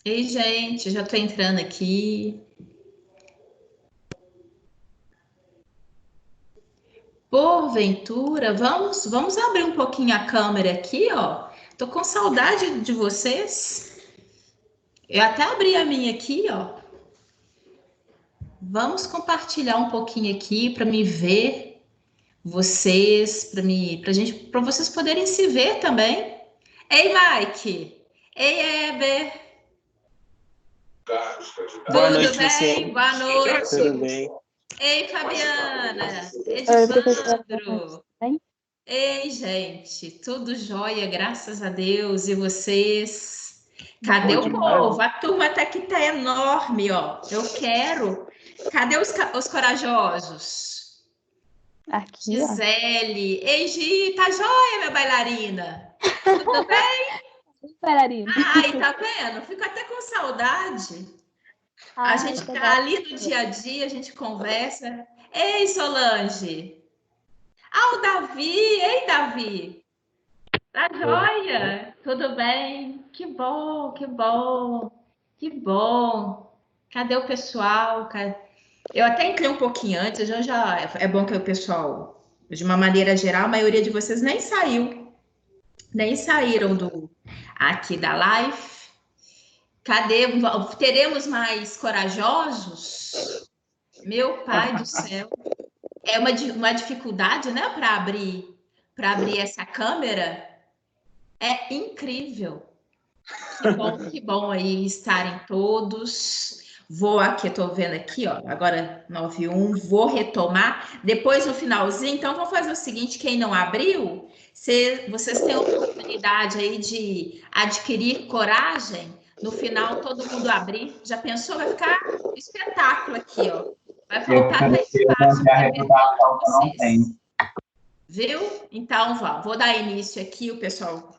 Ei, gente, já tô entrando aqui. Porventura, vamos abrir um pouquinho a câmera aqui, ó. Tô com saudade de vocês. Eu até abri a minha aqui, ó. Vamos compartilhar um pouquinho aqui para me ver vocês, para vocês poderem se ver também. Ei, Mike. Ei, Eber. Boa Tudo noite, bem? Luciano. Boa Tudo noite. bem? Ei, Fabiana. Oi, professora, boa noite, Edivandro. tudo bem? Ei, gente, tudo jóia, graças a Deus. E vocês? Cadê Bom o demais. povo? A turma até que tá enorme, ó. Eu quero. Cadê os corajosos? Aqui, ó. Gisele. Ei, Gi, tá jóia, minha bailarina? Tudo bem? Bailarina. Ai, tá vendo? Fico até com saudade. A Ai, gente tô tá bem. ali no dia a dia, a gente conversa. Ei, Solange. Ah, o Davi. Ei, Davi. Tá joia? Tudo bem? Que bom, que bom, que bom. Cadê o pessoal? Eu até entrei um pouquinho antes, já é bom que o pessoal, de uma maneira geral, a maioria de vocês nem saiu, nem saíram do aqui da live. Cadê? Teremos mais corajosos? Meu pai do céu. É uma dificuldade, né, para abrir essa câmera. É incrível. Que bom aí estarem todos. Vou aqui, estou vendo aqui, ó, agora 9:01, vou retomar. Depois no finalzinho, então vou fazer o seguinte: quem não abriu, vocês têm a oportunidade aí de adquirir coragem. No final, todo mundo abrir. Já pensou? Vai ficar espetáculo aqui, ó. Vai faltar até espaço para ver todos vocês. Viu? Então, vou dar início aqui, o pessoal.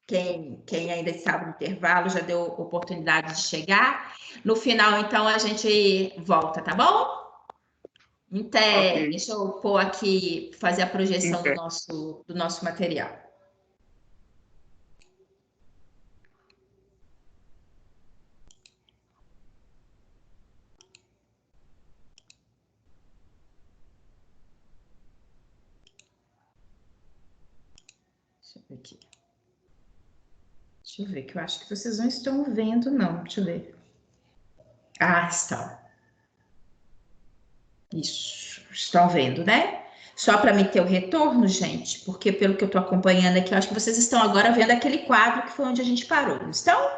Quem ainda estava no intervalo já deu oportunidade de chegar. No final, então, a gente volta, tá bom? Então, Ok. deixa eu pôr aqui, fazer a projeção Ok. do nosso material. Deixa eu ver aqui. Deixa eu ver, que eu acho que vocês não estão vendo, não. Deixa eu ver. Ah, estão. Isso, estão vendo, né? Só para me ter o retorno, gente, porque pelo que eu estou acompanhando aqui, eu acho que vocês estão agora vendo aquele quadro que foi onde a gente parou, não estão?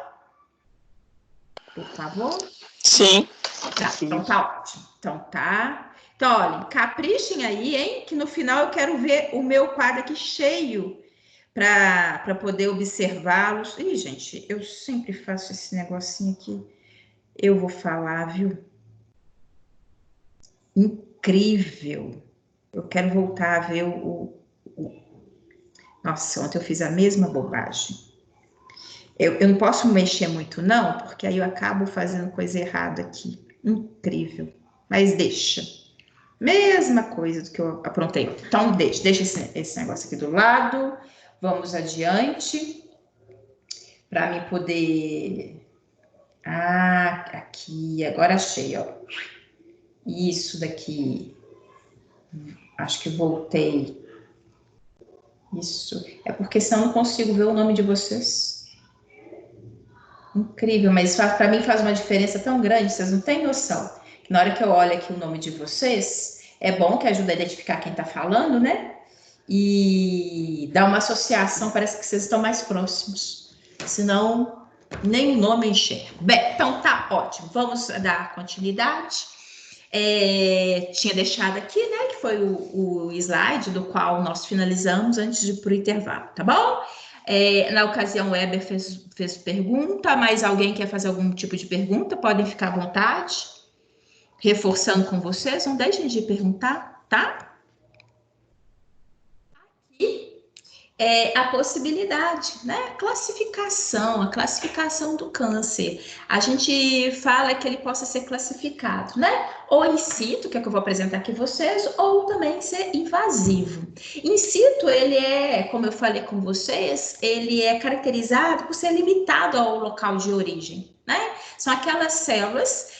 Por favor. Sim. Tá, então tá ótimo. Então tá. Então, olhem, caprichem aí, hein? Que no final eu quero ver o meu quadro aqui cheio para poder observá-los. Ih, gente, eu sempre faço esse negocinho aqui. Eu vou falar, viu? Incrível. Eu quero voltar a ver Nossa, ontem eu fiz a mesma bobagem. Eu não posso mexer muito, não, porque aí eu acabo fazendo coisa errada aqui. Incrível. Mas deixa. Mesma coisa do que eu aprontei. Então, deixa esse negócio aqui do lado. Vamos adiante. Para me poder. Ah, aqui. Agora achei, ó. Isso daqui. Acho que voltei. Isso. É porque senão eu não consigo ver o nome de vocês. Incrível, mas para mim faz uma diferença tão grande, vocês não têm noção. Na hora que eu olho aqui o nome de vocês, é bom que ajuda a identificar quem está falando, né? E dá uma associação, parece que vocês estão mais próximos. Senão, nem o nome enxerga. Bem, então tá ótimo. Vamos dar continuidade. Tinha deixado aqui, né, que foi o slide do qual nós finalizamos antes de ir para o intervalo, tá bom? Na ocasião, o Weber fez pergunta, mas alguém quer fazer algum tipo de pergunta? Podem ficar à vontade. Reforçando com vocês, não deixem de perguntar, tá? A possibilidade, né? A classificação do câncer. A gente fala que ele possa ser classificado, né? Ou in situ, que é o que eu vou apresentar aqui vocês, ou também ser invasivo. In situ, ele como eu falei com vocês, ele é caracterizado por ser limitado ao local de origem, né? São aquelas células,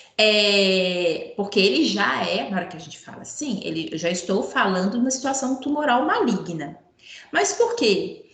porque ele já na hora que a gente fala assim, eu já estou falando de uma situação tumoral maligna. Mas por quê?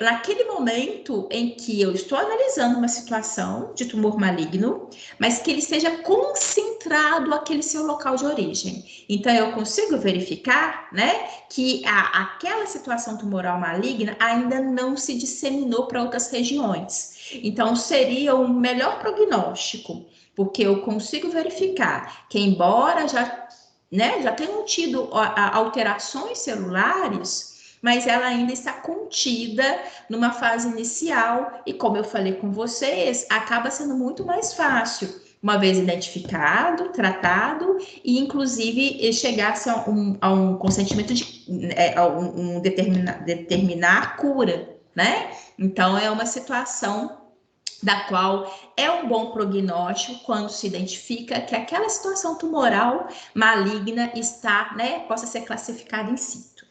Naquele momento em que eu estou analisando uma situação de tumor maligno, mas que ele esteja concentrado naquele seu local de origem. Então, eu consigo verificar, né, que aquela situação tumoral maligna ainda não se disseminou para outras regiões. Então, seria o melhor prognóstico, porque eu consigo verificar que, embora já tenham tido alterações celulares, mas ela ainda está contida numa fase inicial e, como eu falei com vocês, acaba sendo muito mais fácil, uma vez identificado, tratado e, inclusive, chegar-se a um consentimento determinar a cura, né? Então, é uma situação da qual é um bom prognóstico quando se identifica que aquela situação tumoral maligna possa ser classificada in situ.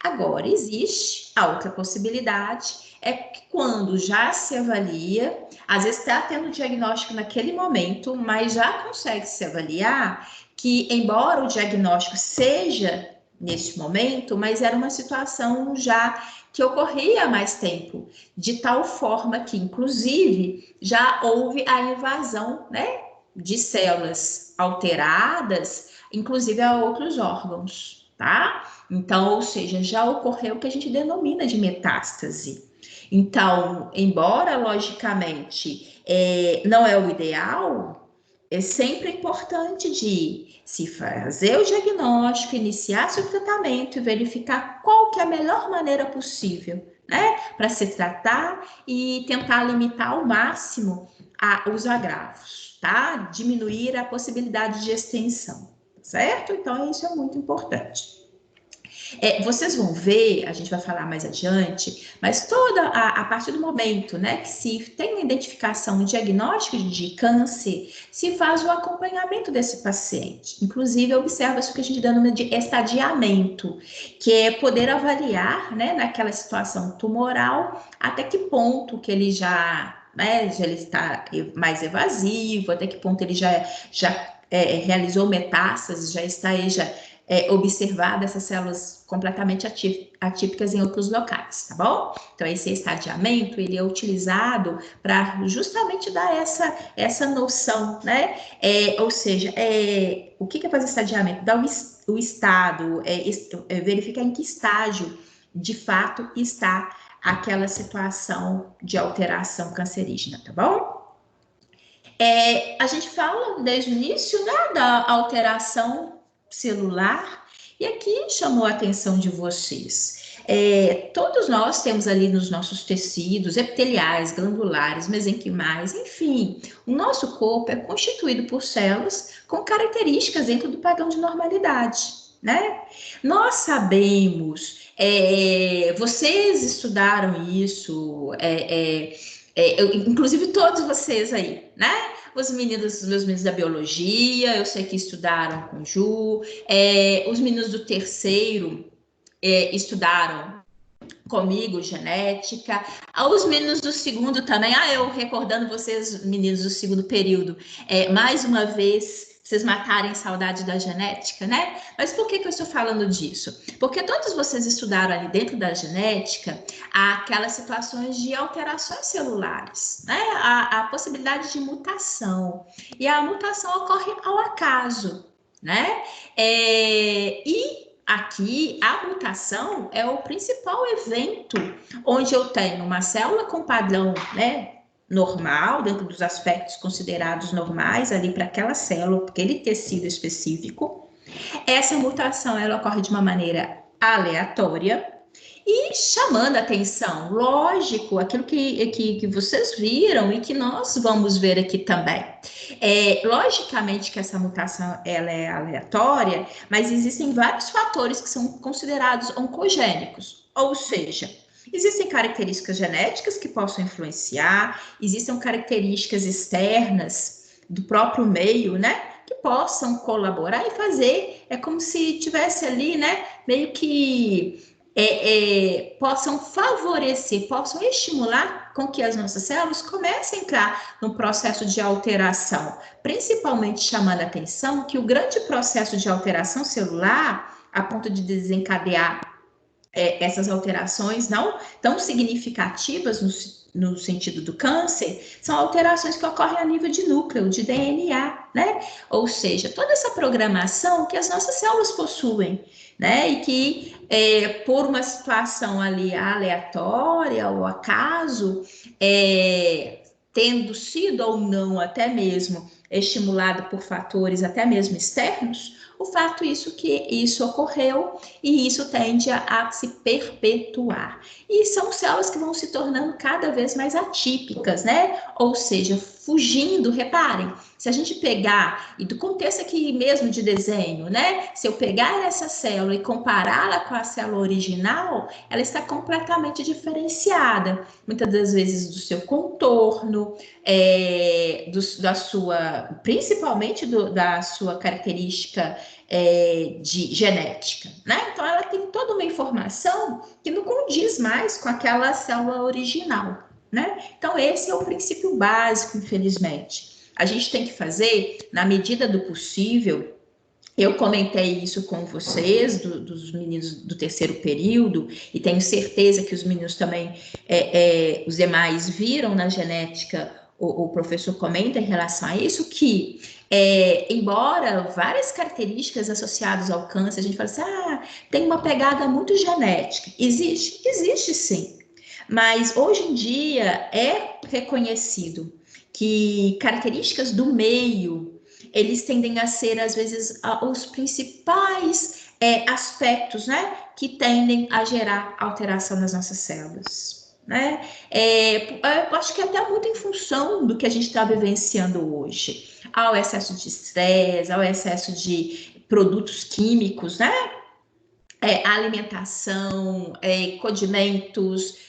Agora, existe a outra possibilidade, é que quando já se avalia, às vezes está tendo diagnóstico naquele momento, mas já consegue se avaliar que, embora o diagnóstico seja nesse momento, mas era uma situação já que ocorria há mais tempo, de tal forma que, inclusive, já houve a invasão, né, de células alteradas, inclusive a outros órgãos, tá? Então, ou seja, já ocorreu o que a gente denomina de metástase. Então, embora, logicamente, não é o ideal, é sempre importante de se fazer o diagnóstico, iniciar seu tratamento e verificar qual que é a melhor maneira possível, né, para se tratar e tentar limitar ao máximo os agravos, tá? Diminuir a possibilidade de extensão, certo? Então, isso é muito importante. Vocês vão ver, a gente vai falar mais adiante, mas a partir do momento, né, que se tem uma identificação, um diagnóstico de câncer, se faz o acompanhamento desse paciente. Inclusive, observa-se o que a gente denomina de estadiamento, que é poder avaliar, né, naquela situação tumoral, até que ponto que ele ele está mais evasivo, até que ponto ele já realizou metástases, já está aí, observado essas células completamente atípicas em outros locais, tá bom? Então, esse estadiamento, ele é utilizado para justamente dar essa noção, né? Ou seja, o que é fazer estadiamento? Dar o estado, verificar em que estágio, de fato, está aquela situação de alteração cancerígena, tá bom? A gente fala desde o início, né, da alteração celular, e aqui chamou a atenção de vocês. Todos nós temos ali nos nossos tecidos epiteliais, glandulares, mesenquimais, enfim, o nosso corpo é constituído por células com características dentro do padrão de normalidade, né? Nós sabemos, vocês estudaram isso, inclusive todos vocês aí, né? Os meus meninos da biologia, eu sei que estudaram com Ju, os meninos do terceiro estudaram comigo genética, os meninos do segundo também, eu recordando vocês, meninos do segundo período, mais uma vez, vocês matarem saudade da genética, né? Mas por que eu estou falando disso? Porque todos vocês estudaram ali dentro da genética aquelas situações de alterações celulares, né? A possibilidade de mutação. E a mutação ocorre ao acaso, né? E aqui, a mutação é o principal evento onde eu tenho uma célula com padrão, né, normal, dentro dos aspectos considerados normais ali para aquela célula, aquele tecido específico. Essa mutação, ela ocorre de uma maneira aleatória e chamando a atenção, lógico, aquilo que vocês viram e que nós vamos ver aqui também. Logicamente que essa mutação ela é aleatória, mas existem vários fatores que são considerados oncogênicos, ou seja, existem características genéticas que possam influenciar, existem características externas do próprio meio, né, que possam colaborar e fazer, como se tivesse ali, né, meio que possam favorecer, possam estimular com que as nossas células comecem a entrar num processo de alteração, principalmente chamando a atenção que o grande processo de alteração celular, a ponto de desencadear essas alterações não tão significativas no sentido do câncer, são alterações que ocorrem a nível de núcleo, de DNA, né? Ou seja, toda essa programação que as nossas células possuem, né? E que, por uma situação ali aleatória ou acaso, tendo sido ou não até mesmo estimulada por fatores até mesmo externos, o fato que isso ocorreu e isso tende a se perpetuar. E são células que vão se tornando cada vez mais atípicas, né? Ou seja, fugindo, reparem, se a gente pegar, e do contexto aqui mesmo de desenho, né? Se eu pegar essa célula e compará-la com a célula original, ela está completamente diferenciada. Muitas das vezes do seu contorno, principalmente da sua característica de genética, né? Então ela tem toda uma informação que não condiz mais com aquela célula original, né? Então esse é o princípio básico, infelizmente. A gente tem que fazer, na medida do possível. Eu comentei isso com vocês, dos meninos do terceiro período, e tenho certeza que os meninos também, os demais, viram na genética, o professor comenta em relação a isso, que, embora várias características associadas ao câncer, a gente fala assim, tem uma pegada muito genética. Existe sim, mas hoje em dia é reconhecido que características do meio, eles tendem a ser, às vezes, os principais aspectos, né, que tendem a gerar alteração nas nossas células, né? Eu acho que até muito em função do que a gente está vivenciando hoje, ao excesso de estresse, ao excesso de produtos químicos, né? Alimentação, condimentos,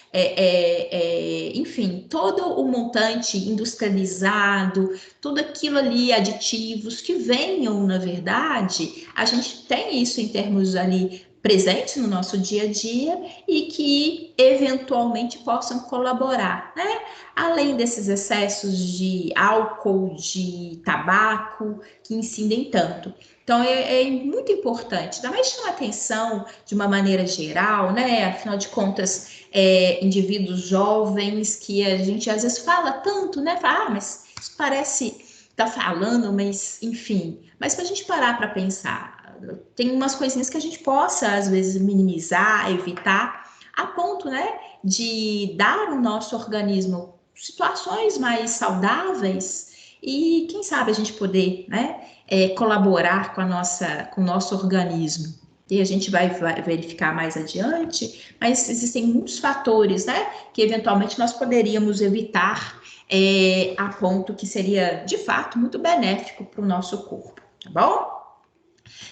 enfim, todo o montante industrializado, tudo aquilo ali, aditivos que venham, na verdade, a gente tem isso em termos ali presentes no nosso dia a dia e que eventualmente possam colaborar, né? Além desses excessos de álcool, de tabaco, que incidem tanto. Então, é muito importante, ainda mais chamar atenção de uma maneira geral, né? Afinal de contas, indivíduos jovens que a gente às vezes fala tanto, né? Fala, mas isso parece tá falando, mas enfim. Mas para a gente parar para pensar, tem umas coisinhas que a gente possa, às vezes, minimizar, evitar, a ponto, né, de dar ao nosso organismo situações mais saudáveis e, quem sabe, a gente poder, né, colaborar com o nosso organismo. E a gente vai verificar mais adiante, mas existem muitos fatores, né, que eventualmente nós poderíamos evitar, a ponto que seria, de fato, muito benéfico para o nosso corpo, tá bom?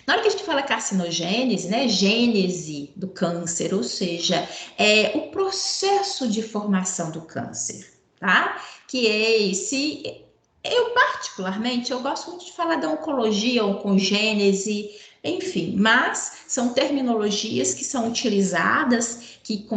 Na hora que a gente fala carcinogênese, né, gênese do câncer, ou seja, o processo de formação do câncer, tá? Que é esse. Eu, particularmente, eu gosto muito de falar da oncologia, oncogênese, enfim, mas são terminologias que são utilizadas, que,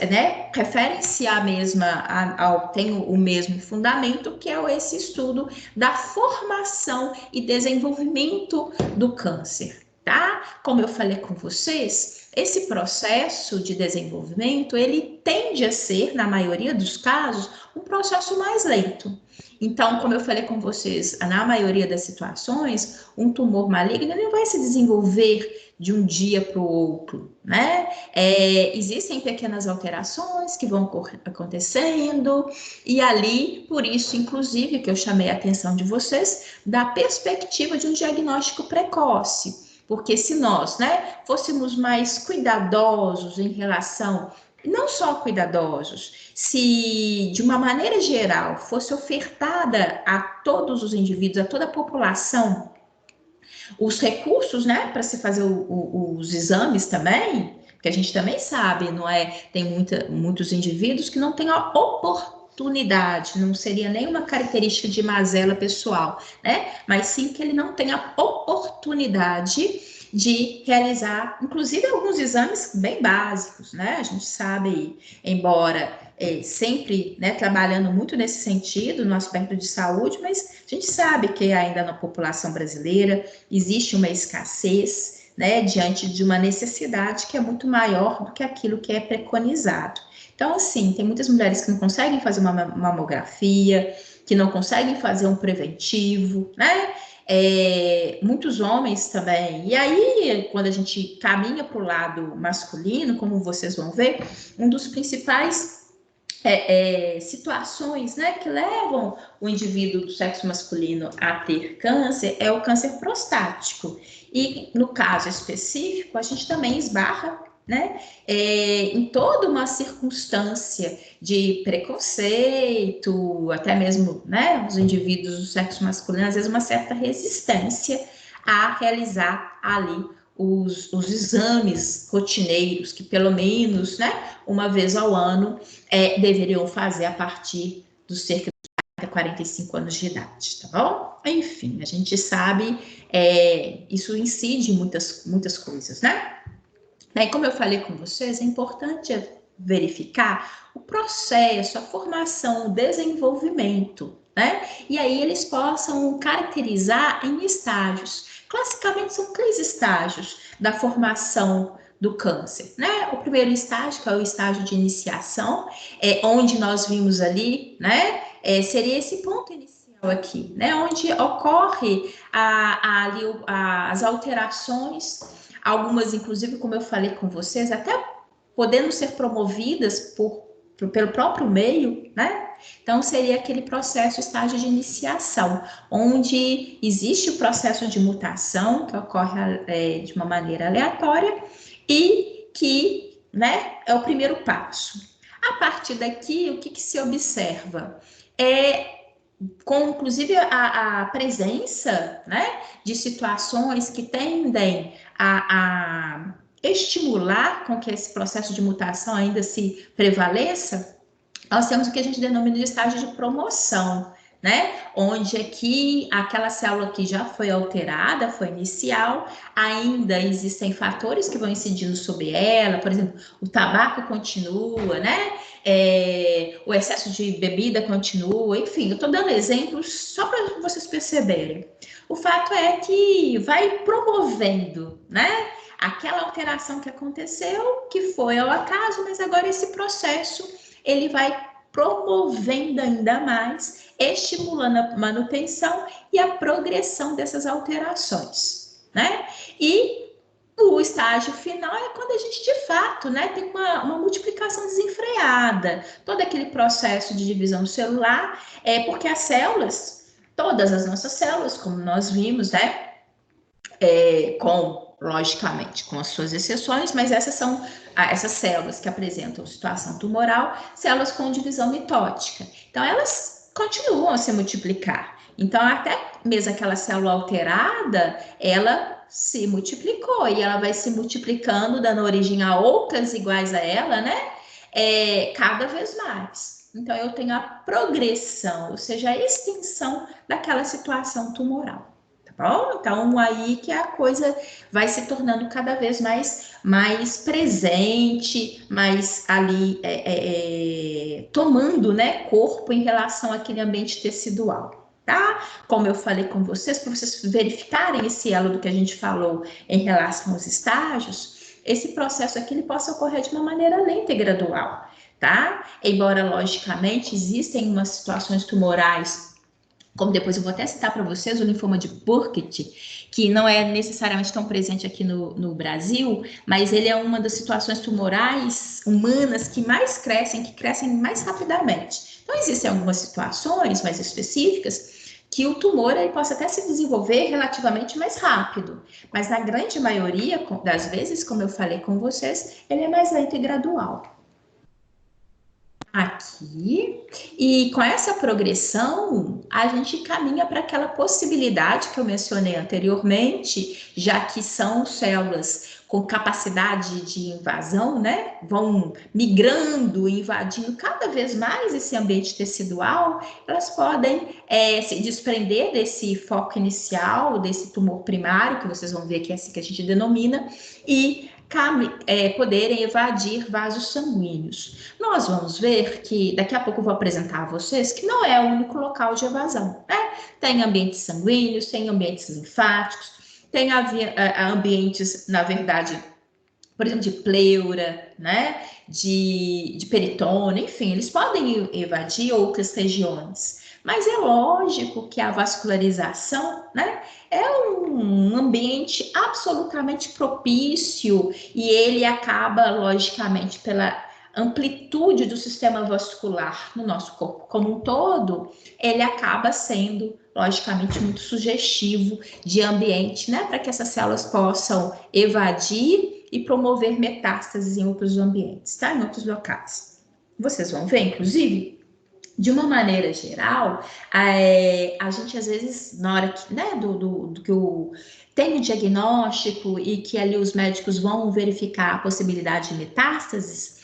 né, referem-se à mesma, tem o mesmo fundamento, que é esse estudo da formação e desenvolvimento do câncer, tá? Como eu falei com vocês, esse processo de desenvolvimento, ele tende a ser, na maioria dos casos, um processo mais lento. Então, como eu falei com vocês, na maioria das situações, um tumor maligno não vai se desenvolver de um dia para o outro, né? Existem pequenas alterações que vão acontecendo, e ali, por isso, inclusive, que eu chamei a atenção de vocês, da perspectiva de um diagnóstico precoce. Porque se nós, né, fôssemos mais cuidadosos em relação, não só cuidadosos, se de uma maneira geral fosse ofertada a todos os indivíduos, a toda a população, os recursos, né, para se fazer os exames também, porque a gente também sabe, não é? Tem muitos indivíduos que não têm a oportunidade, não seria nenhuma característica de mazela pessoal, né? Mas sim que ele não tem a oportunidade de realizar, inclusive, alguns exames bem básicos, né? A gente sabe, embora sempre, né, trabalhando muito nesse sentido, no aspecto de saúde, mas a gente sabe que ainda na população brasileira existe uma escassez, né, diante de uma necessidade que é muito maior do que aquilo que é preconizado. Então, assim, tem muitas mulheres que não conseguem fazer uma mamografia, que não conseguem fazer um preventivo, né? Muitos homens também. E aí, quando a gente caminha para o lado masculino, como vocês vão ver, um dos principais situações, né, que levam o indivíduo do sexo masculino a ter câncer é o câncer prostático. E no caso específico, a gente também esbarra, né, em toda uma circunstância de preconceito, até mesmo, né, os indivíduos do sexo masculino, às vezes uma certa resistência a realizar ali os exames rotineiros, que pelo menos, né, uma vez ao ano deveriam fazer a partir dos cerca de 45 anos de idade, tá bom? Enfim, a gente sabe, isso incide em muitas coisas, né? E como eu falei com vocês, é importante verificar o processo, a formação, o desenvolvimento, né? E aí eles possam caracterizar em estágios. Classicamente são 3 estágios da formação do câncer, né? O primeiro estágio, que é o estágio de iniciação, onde nós vimos ali, né? Seria esse ponto inicial aqui, né? Onde ocorre ali as alterações, algumas, inclusive, como eu falei com vocês, até podendo ser promovidas pelo próprio meio, né? Então, seria aquele processo, estágio de iniciação, onde existe o processo de mutação, que ocorre de uma maneira aleatória, e que, né, é o primeiro passo. A partir daqui, o que se observa? Com, inclusive, a presença, né, de situações que tendem a estimular com que esse processo de mutação ainda se prevaleça, nós temos o que a gente denomina de estágio de promoção, né? Onde aqui aquela célula que já foi alterada, foi inicial, ainda existem fatores que vão incidindo sobre ela, por exemplo, o tabaco continua, né? O excesso de bebida continua, enfim, eu estou dando exemplos só para vocês perceberem. O fato é que vai promovendo, né? Aquela alteração que aconteceu, que foi ao acaso, mas agora esse processo ele vai promovendo ainda mais, estimulando a manutenção e a progressão dessas alterações, né? E o estágio final é quando a gente, de fato, né, tem uma multiplicação desenfreada, todo aquele processo de divisão celular, porque as células, todas as nossas células, como nós vimos, né, logicamente, com as suas exceções, mas essas são essas células que apresentam situação tumoral, células com divisão mitótica. Então, elas continuam a se multiplicar. Então, até mesmo aquela célula alterada, ela se multiplicou e ela vai se multiplicando, dando origem a outras iguais a ela, né? Cada vez mais. Então, eu tenho a progressão, ou seja, a extensão daquela situação tumoral. Bom, então aí que a coisa vai se tornando cada vez mais presente, mais ali tomando, né, corpo em relação àquele ambiente tecidual, tá? Como eu falei com vocês, para vocês verificarem esse elo do que a gente falou em relação aos estágios, esse processo aqui ele possa ocorrer de uma maneira lenta e gradual, tá? Embora, logicamente, existem umas situações tumorais, como depois eu vou até citar para vocês, o linfoma de Burkitt, que não é necessariamente tão presente aqui no Brasil, mas ele é uma das situações tumorais humanas que crescem mais rapidamente. Então, existem algumas situações mais específicas que o tumor ele possa até se desenvolver relativamente mais rápido, mas na grande maioria das vezes, como eu falei com vocês, ele é mais lento e gradual. Aqui, e com essa progressão, a gente caminha para aquela possibilidade que eu mencionei anteriormente, já que são células com capacidade de invasão, né? Vão migrando, invadindo cada vez mais esse ambiente tecidual, elas podem se desprender desse foco inicial, desse tumor primário, que vocês vão ver que é assim que a gente denomina, e poderem evadir vasos sanguíneos. Nós vamos ver que, daqui a pouco eu vou apresentar a vocês, que não é o único local de evasão, né? Tem ambientes sanguíneos, tem ambientes linfáticos, tem ambientes, na verdade, por exemplo, de pleura, né? De peritônio, enfim, eles podem evadir outras regiões. Mas é lógico que a vascularização, né, é um ambiente absolutamente propício e ele acaba, logicamente, pela amplitude do sistema vascular no nosso corpo como um todo, ele acaba sendo, logicamente, muito sugestivo de ambiente, né, para que essas células possam evadir e promover metástases em outros ambientes, tá? Em outros locais. Vocês vão ver, inclusive, de uma maneira geral, a gente às vezes, na hora que, né, do que tem o diagnóstico e que ali os médicos vão verificar a possibilidade de metástases,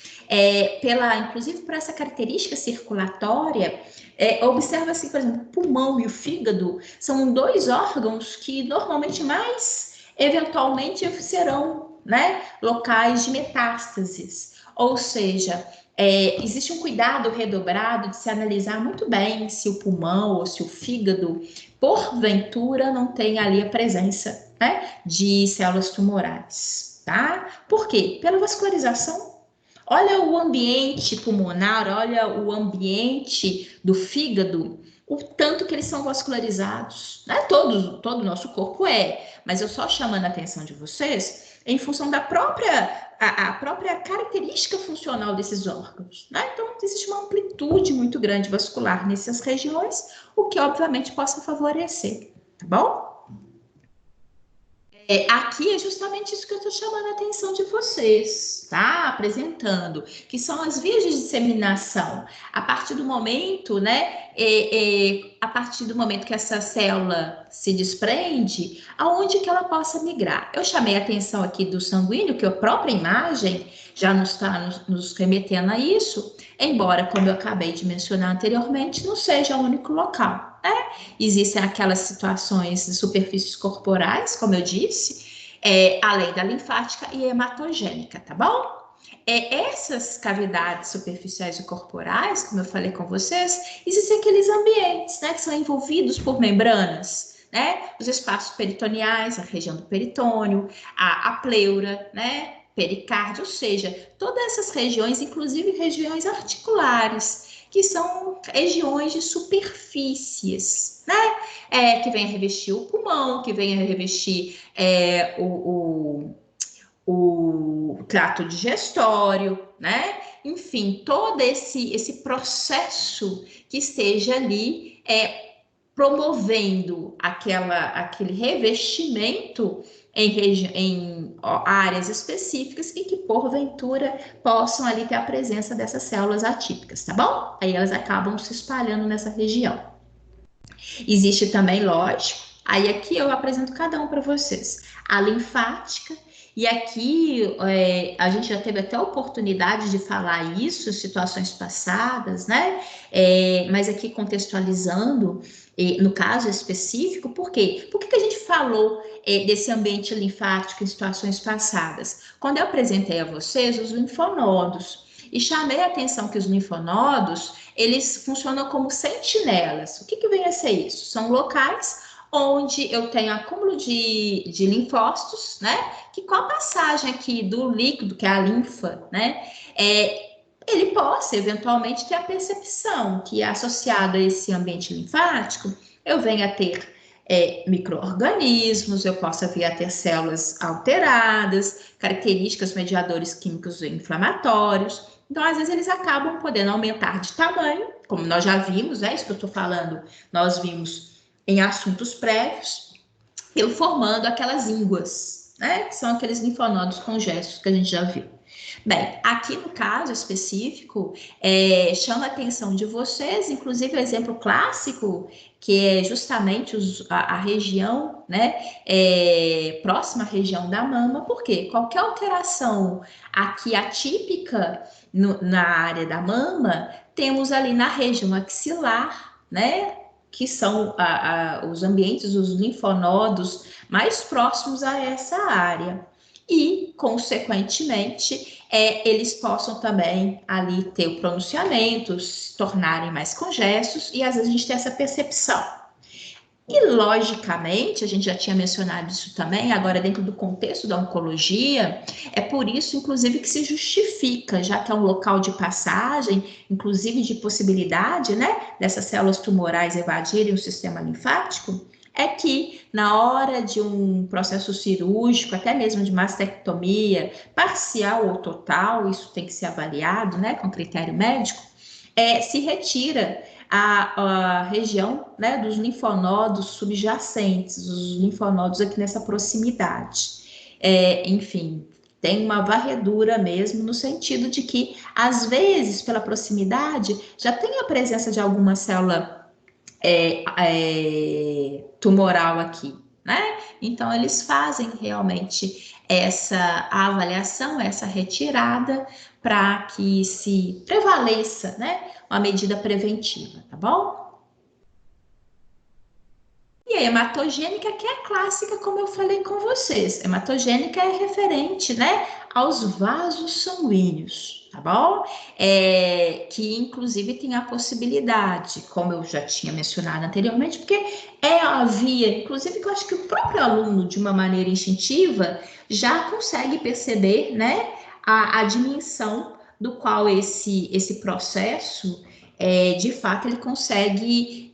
inclusive por essa característica circulatória, observa-se, por exemplo, o pulmão e o fígado são dois órgãos que normalmente mais eventualmente serão, né, locais de metástases, ou seja, existe um cuidado redobrado de se analisar muito bem se o pulmão ou se o fígado, porventura, não tem ali a presença, né, de células tumorais, tá? Por quê? Pela vascularização. Olha o ambiente pulmonar, olha o ambiente do fígado, o tanto que eles são vascularizados, né? Todo o nosso corpo mas eu só chamando a atenção de vocês em função da a própria característica funcional desses órgãos, né? Então, existe uma amplitude muito grande vascular nessas regiões, o que, obviamente, possa favorecer, tá bom? Aqui é justamente isso que eu estou chamando a atenção de vocês, tá? Apresentando, que são as vias de disseminação. A partir do momento, né? A partir do momento que essa célula se desprende, aonde que ela possa migrar. Eu chamei a atenção aqui do sanguíneo, que a própria imagem já nos está nos remetendo a isso, embora, como eu acabei de mencionar anteriormente, não seja o único local. Existem aquelas situações de superfícies corporais, como eu disse, além da linfática e hematogênica, tá bom? Essas cavidades superficiais e corporais, como eu falei com vocês, existem aqueles ambientes, né, que são envolvidos por membranas, né? Os espaços peritoneais, a região do peritônio, a pleura, né? Pericárdio, ou seja, todas essas regiões, inclusive regiões articulares, que são regiões de superfícies, né? Que vem a revestir o pulmão, que vem a revestir o trato digestório, né? Enfim, todo esse processo que esteja ali promovendo aquele revestimento em áreas específicas e que, porventura, possam ali ter a presença dessas células atípicas, tá bom? Aí elas acabam se espalhando nessa região. Existe também, lógico, aí aqui eu apresento cada um para vocês. A linfática, e aqui a gente já teve até a oportunidade de falar isso em situações passadas, né? Mas aqui contextualizando, no caso específico, por quê? Por que a gente falou desse ambiente linfático em situações passadas? Quando eu apresentei a vocês os linfonodos, e chamei a atenção que os linfonodos, eles funcionam como sentinelas. O que vem a ser isso? São locais onde eu tenho acúmulo de linfócitos, né? Que com a passagem aqui do líquido, que é a linfa, né? Ele possa eventualmente ter a percepção que, associado a esse ambiente linfático, eu venha a ter micro-organismos, eu possa vir a ter células alteradas, características mediadores químicos inflamatórios. Então, às vezes, eles acabam podendo aumentar de tamanho, como nós já vimos, isso que eu estou falando, nós vimos em assuntos prévios, eu formando aquelas ínguas, né? Que são aqueles linfonodos congestos que a gente já viu. Bem, aqui no caso específico, chama a atenção de vocês, inclusive o exemplo clássico, que é justamente a região, né, próxima à região da mama, porque qualquer alteração aqui atípica na área da mama, temos ali na região axilar, né, que são os ambientes, os linfonodos mais próximos a essa área. e, consequentemente, eles possam também ali ter o pronunciamento, se tornarem mais congestos, e às vezes a gente tem essa percepção. E, logicamente, a gente já tinha mencionado isso também, agora dentro do contexto da oncologia, é por isso, inclusive, que se justifica, já que é um local de passagem, inclusive de possibilidade, né, dessas células tumorais evadirem o sistema linfático, é que na hora de um processo cirúrgico, até mesmo de mastectomia, parcial ou total, isso tem que ser avaliado, né, com critério médico, se retira a região, né, dos linfonodos subjacentes, os linfonodos aqui nessa proximidade. Enfim, tem uma varredura mesmo, no sentido de que, às vezes, pela proximidade, já tem a presença de alguma célula tumoral aqui, né? Então, eles fazem realmente essa avaliação, essa retirada, para que se prevaleça, né, uma medida preventiva, tá bom? E a hematogênica, que é clássica, como eu falei com vocês. Hematogênica é referente, né, aos vasos sanguíneos, tá bom? Que inclusive tem a possibilidade, como eu já tinha mencionado anteriormente, porque é a via, inclusive que eu acho que o próprio aluno, de uma maneira instintiva, já consegue perceber, né, a dimensão do qual esse processo, de fato, ele consegue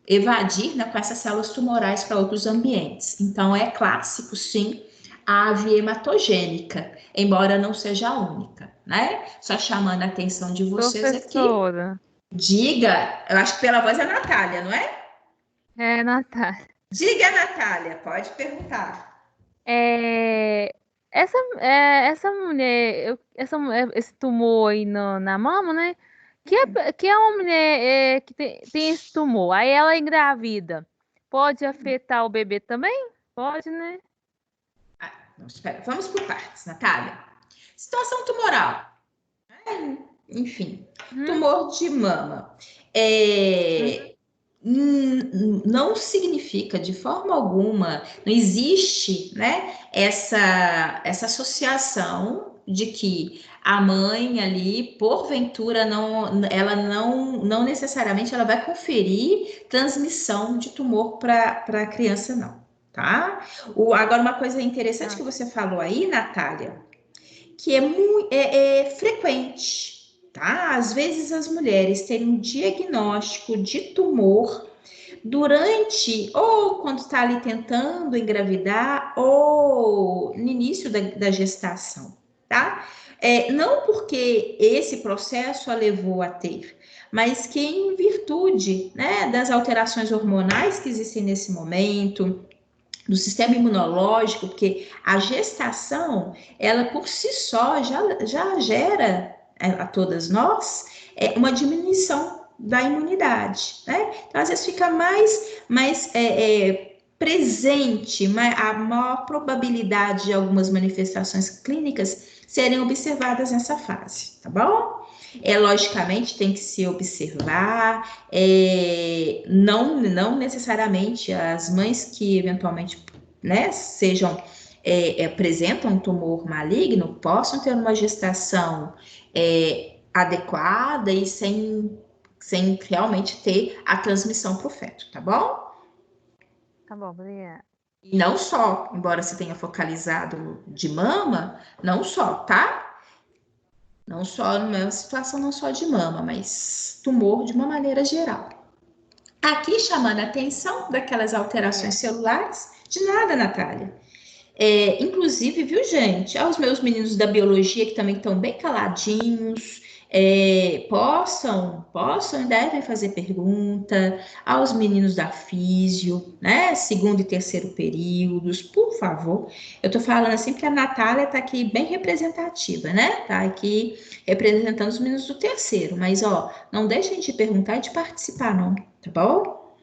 evadir, né, com essas células tumorais para outros ambientes. Então, é clássico, sim, a via hematogênica, embora não seja a única, né? Só chamando a atenção de vocês aqui. Professora. Diga, eu acho que pela voz é a Natália, não é? É, Natália. Diga, Natália, pode perguntar. Essa mulher, esse tumor aí na mama, né? Que é uma mulher que tem esse tumor, aí ela engravida. Pode afetar o bebê também? Pode, né? Não, espera, vamos por partes, Natália. Situação tumoral. Enfim, tumor de mama. Não significa de forma alguma, não existe, né, essa associação de que a mãe ali, porventura, ela não necessariamente ela vai conferir transmissão de tumor para a criança, não, tá? Agora, uma coisa interessante que você falou aí, Natália, que é frequente, tá? Às vezes as mulheres têm um diagnóstico de tumor durante, ou quando está ali tentando engravidar, ou no início da gestação, tá? Não porque esse processo a levou a ter, mas que em virtude, né, das alterações hormonais que existem nesse momento, do sistema imunológico, porque a gestação, ela por si só já gera a todas nós uma diminuição da imunidade, né? Então, às vezes fica mais presente, a maior probabilidade de algumas manifestações clínicas serem observadas nessa fase, tá bom? Logicamente tem que se observar, não necessariamente as mães que eventualmente, né, apresentam um tumor maligno, possam ter uma gestação adequada e sem realmente ter a transmissão para o feto, tá bom? Tá bom, obrigada. E não só, embora se tenha focalizado de mama, não só, tá? Não só numa situação não só de mama, mas tumor de uma maneira geral. Aqui chamando a atenção daquelas alterações celulares, de nada, Natália. Inclusive, viu, gente, aos meus meninos da biologia que também estão bem caladinhos, possam e devem fazer pergunta, aos meninos da físio, né, segundo e terceiro períodos, por favor. Eu tô falando assim porque a Natália tá aqui bem representativa, né, tá aqui representando os meninos do terceiro, mas, ó, não deixem de perguntar e de participar, não, tá bom?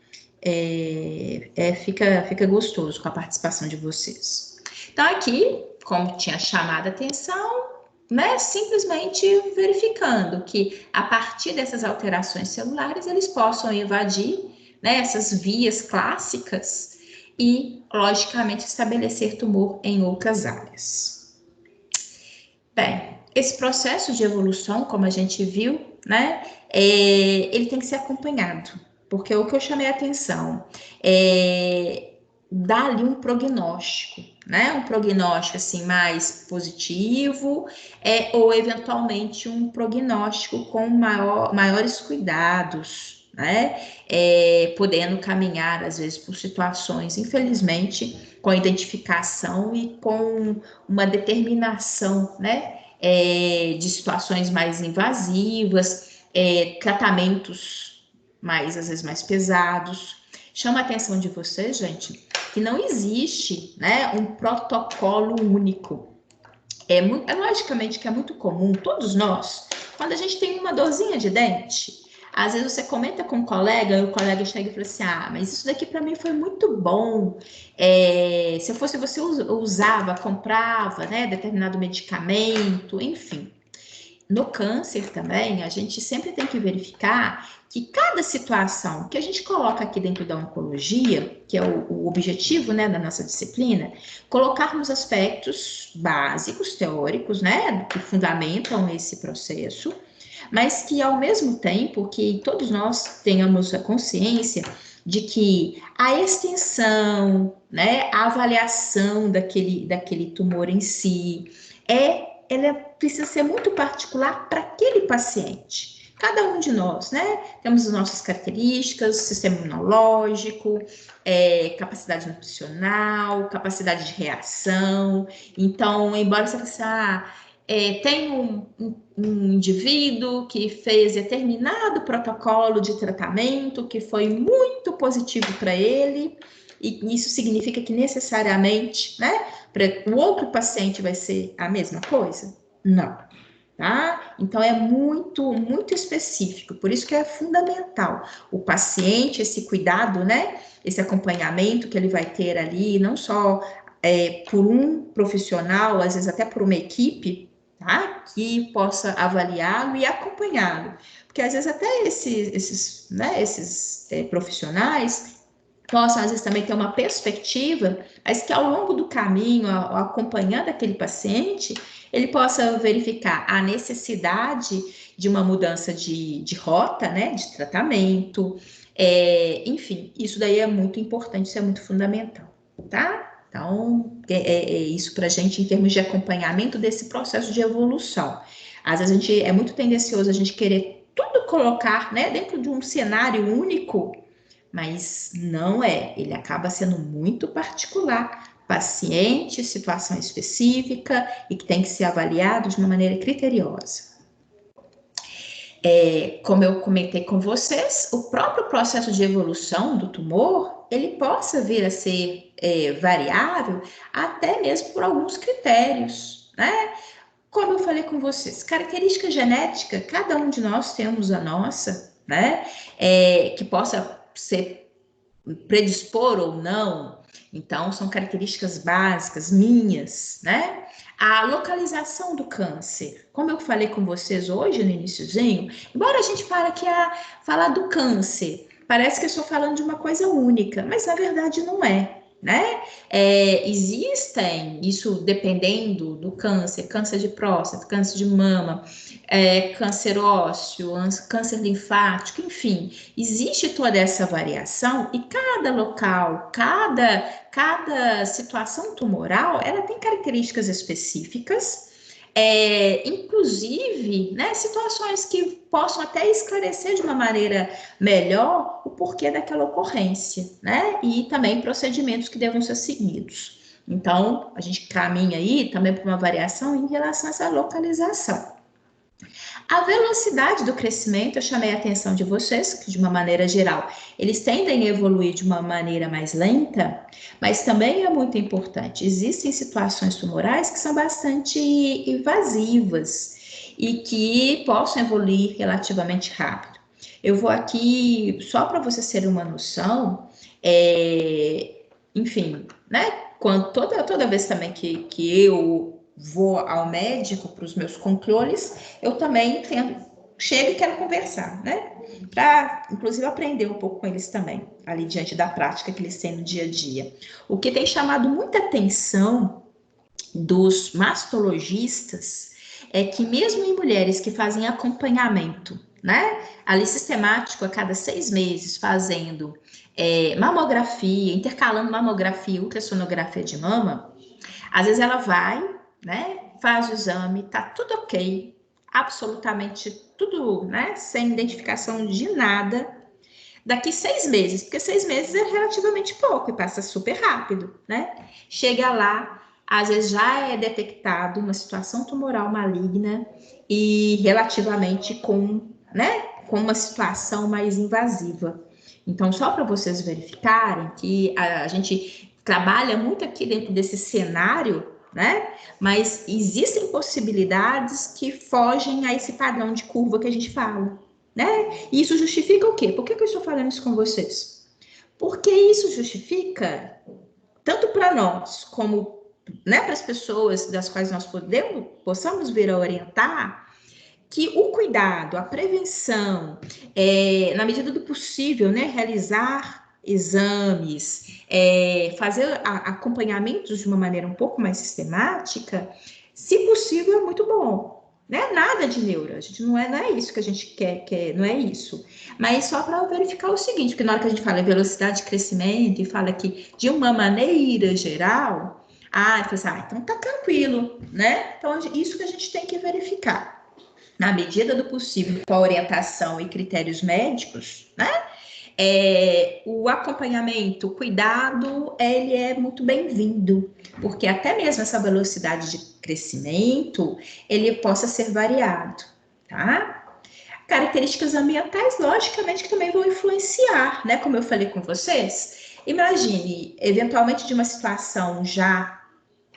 Fica gostoso com a participação de vocês. Então, aqui, como tinha chamado a atenção, né, simplesmente verificando que, a partir dessas alterações celulares, eles possam evadir, né, essas vias clássicas e, logicamente, estabelecer tumor em outras áreas. Bem, esse processo de evolução, como a gente viu, né, ele tem que ser acompanhado, porque o que eu chamei a atenção é dar ali um prognóstico, né, um prognóstico assim mais positivo, ou eventualmente um prognóstico com maiores cuidados, né, podendo caminhar às vezes por situações, infelizmente, com identificação e com uma determinação, né, de situações mais invasivas, tratamentos mais, às vezes, mais pesados. Chama a atenção de vocês, gente, que não existe, né, um protocolo único. Logicamente que é muito comum, todos nós, quando a gente tem uma dorzinha de dente, às vezes você comenta com um colega, e o colega chega e fala assim, mas isso daqui para mim foi muito bom, se eu fosse você, usava, comprava, né, determinado medicamento, enfim. No câncer também, a gente sempre tem que verificar que cada situação que a gente coloca aqui dentro da oncologia, que é o objetivo, né, da nossa disciplina, colocarmos aspectos básicos, teóricos, né, que fundamentam esse processo, mas que ao mesmo tempo que todos nós tenhamos a consciência de que a extensão, né, a avaliação daquele tumor em si, ela precisa ser muito particular para aquele paciente. Cada um de nós, né, temos as nossas características, sistema imunológico, capacidade nutricional, capacidade de reação. Então, embora você pense, tem um indivíduo que fez determinado protocolo de tratamento que foi muito positivo para ele, e isso significa que necessariamente, né, para o outro paciente vai ser a mesma coisa? Não, tá? Então é muito, muito específico, por isso que é fundamental o paciente, esse cuidado, né, esse acompanhamento que ele vai ter ali, não só por um profissional, às vezes até por uma equipe, tá? Que possa avaliá-lo e acompanhá-lo. Porque às vezes até esses profissionais possam, às vezes, também ter uma perspectiva, mas que ao longo do caminho, acompanhando aquele paciente, ele possa verificar a necessidade de uma mudança de rota, né, de tratamento, enfim, isso daí é muito importante, isso é muito fundamental, tá? Então, isso para a gente em termos de acompanhamento desse processo de evolução. Às vezes é muito tendencioso a gente querer tudo colocar, né, dentro de um cenário único, mas não ele acaba sendo muito particular, paciente, situação específica e que tem que ser avaliado de uma maneira criteriosa. Como eu comentei com vocês, o próprio processo de evolução do tumor, ele possa vir a ser variável até mesmo por alguns critérios, né? Como eu falei com vocês, característica genética, cada um de nós temos a nossa, né? Que possa ser predispor ou não. Então, são características básicas minhas, né? A localização do câncer, como eu falei com vocês hoje no iniciozinho, embora a gente pare aqui a falar do câncer, parece que eu estou falando de uma coisa única, mas na verdade não é, né? Existem, isso dependendo do câncer, câncer de próstata, câncer de mama, câncer ósseo, câncer linfático, enfim, existe toda essa variação e cada local, cada situação tumoral, ela tem características específicas, inclusive, né, situações que possam até esclarecer de uma maneira melhor o porquê daquela ocorrência, né, e também procedimentos que devam ser seguidos. Então, a gente caminha aí também para uma variação em relação a essa localização. A velocidade do crescimento, eu chamei a atenção de vocês, que de uma maneira geral, eles tendem a evoluir de uma maneira mais lenta, mas também é muito importante. Existem situações tumorais que são bastante invasivas e que possam evoluir relativamente rápido. Eu vou aqui, só para vocês terem uma noção, enfim, né? Toda vez também que eu vou ao médico para os meus controles, eu também chego e quero conversar, né? para, inclusive, aprender um pouco com eles também, ali diante da prática que eles têm no dia a dia. O que tem chamado muita atenção dos mastologistas é que mesmo em mulheres que fazem acompanhamento, né, ali sistemático a cada 6 meses, fazendo mamografia, intercalando mamografia e ultrassonografia de mama, às vezes ela vai, né, faz o exame, tá tudo ok, absolutamente tudo, né, sem identificação de nada, daqui 6 meses, porque 6 meses é relativamente pouco e passa super rápido, né? Chega lá, às vezes já é detectado uma situação tumoral maligna e relativamente com, né, com uma situação mais invasiva. Então, só para vocês verificarem que a gente trabalha muito aqui dentro desse cenário, né? Mas existem possibilidades que fogem a esse padrão de curva que a gente fala, né? E isso justifica o quê? Por que eu estou falando isso com vocês? Porque isso justifica, tanto para nós, como, né, para as pessoas das quais nós possamos vir a orientar, que o cuidado, a prevenção, na medida do possível, né, realizar exames, fazer acompanhamentos de uma maneira um pouco mais sistemática, se possível, é muito bom. Né? Nada de neuro, a gente não é isso que a gente quer, não é isso. Mas só para verificar o seguinte, porque na hora que a gente fala em velocidade de crescimento e fala que de uma maneira geral, então tá tranquilo, né? Então, isso que a gente tem que verificar. Na medida do possível, com a orientação e critérios médicos, né? O acompanhamento, o cuidado, ele é muito bem-vindo, porque até mesmo essa velocidade de crescimento, ele possa ser variado, tá? Características ambientais, logicamente, que também vão influenciar, né? Como eu falei com vocês, imagine, eventualmente, de uma situação já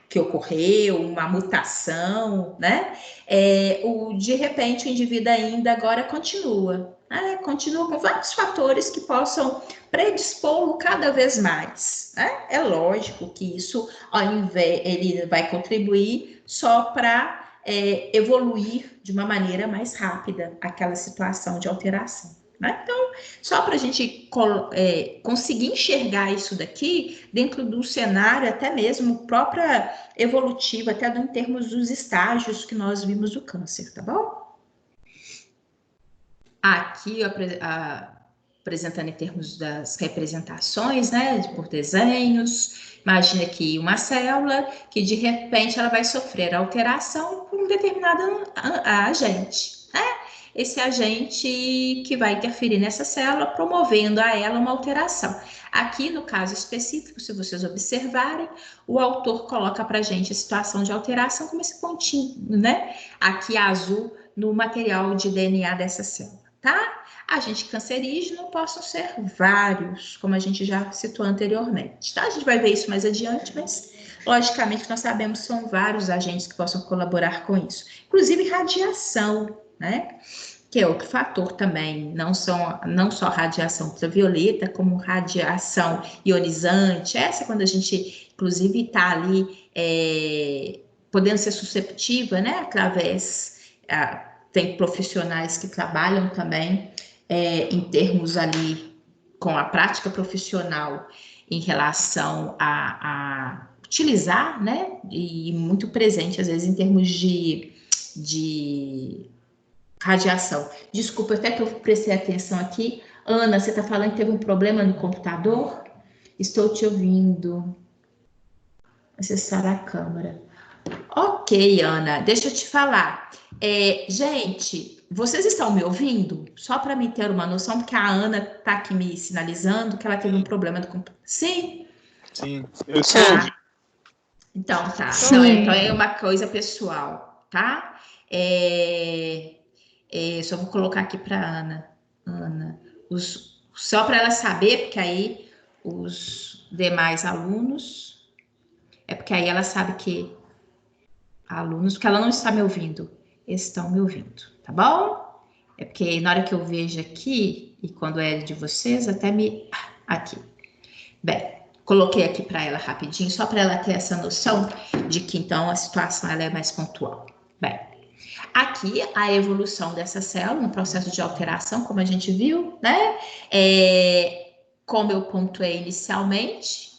que ocorreu, uma mutação, né? De repente, o indivíduo ainda agora continua, né? Continua com vários fatores que possam predispô-lo cada vez mais, né? É lógico que isso, ao invés, ele vai contribuir só para evoluir de uma maneira mais rápida aquela situação de alteração. Né? Então, só para a gente conseguir enxergar isso daqui dentro do cenário, até mesmo própria evolutivo, até em termos dos estágios que nós vimos do câncer, tá bom? Aqui, apresentando em termos das representações, né, por desenhos, imagina aqui uma célula que de repente ela vai sofrer alteração por um determinado agente, né? Esse agente que vai interferir nessa célula, promovendo a ela uma alteração. Aqui, no caso específico, se vocês observarem, o autor coloca para a gente a situação de alteração como esse pontinho, né? Aqui azul no material de DNA dessa célula, tá? Agentes cancerígenos possam ser vários, como a gente já citou anteriormente, tá? A gente vai ver isso mais adiante, mas logicamente nós sabemos que são vários agentes que possam colaborar com isso, inclusive radiação, né? Que é outro fator também, não só radiação ultravioleta, como radiação ionizante, essa quando a gente, inclusive, está ali podendo ser susceptível, né, através, tem profissionais que trabalham também em termos ali com a prática profissional em relação a utilizar, né, e muito presente, às vezes, em termos de radiação. Desculpa, até que eu prestei atenção aqui. Ana, você está falando que teve um problema no computador? Estou te ouvindo. Acessar a câmera. Ok, Ana, deixa eu te falar. Gente, vocês estão me ouvindo? Só para me ter uma noção, porque a Ana está aqui me sinalizando que ela teve um problema no computador. Sim? Sim, eu estou ouvindo. Então, tá. Sim. Então é uma coisa pessoal, tá? Só vou colocar aqui para Ana, só para ela saber, porque aí os demais alunos, porque aí ela sabe que alunos, porque ela não está me ouvindo, estão me ouvindo, tá bom? É porque na hora que eu vejo aqui, e quando é de vocês, até aqui. Bem, coloquei aqui para ela rapidinho, só para ela ter essa noção de que então a situação ela é mais pontual. Bem, Aqui, a evolução dessa célula, no processo de alteração, como a gente viu, né? Como eu pontuei inicialmente,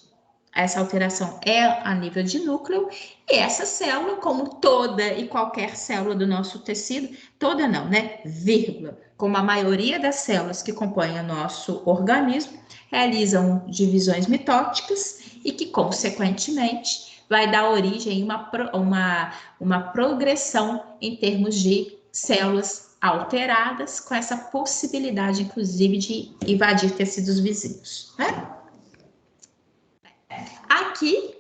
essa alteração é a nível de núcleo, e essa célula, como toda e qualquer célula do nosso tecido, toda não, né? Vírgula, como a maioria das células que compõem o nosso organismo, realizam divisões mitóticas e que, consequentemente, vai dar origem a uma progressão em termos de células alteradas, com essa possibilidade, inclusive, de invadir tecidos vizinhos, né? Aqui,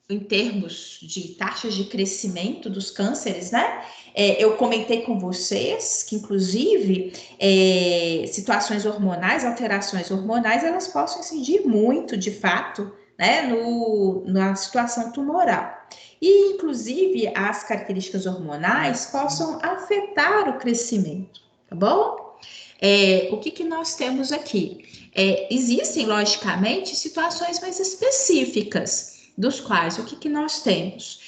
em termos de taxas de crescimento dos cânceres, né? Eu comentei com vocês que, inclusive, situações hormonais, alterações hormonais, elas possam incidir muito, de fato, né, na situação tumoral. E, inclusive, as características hormonais possam afetar o crescimento, tá bom? O que nós temos aqui? Existem, logicamente, situações mais específicas, dos quais o que nós temos?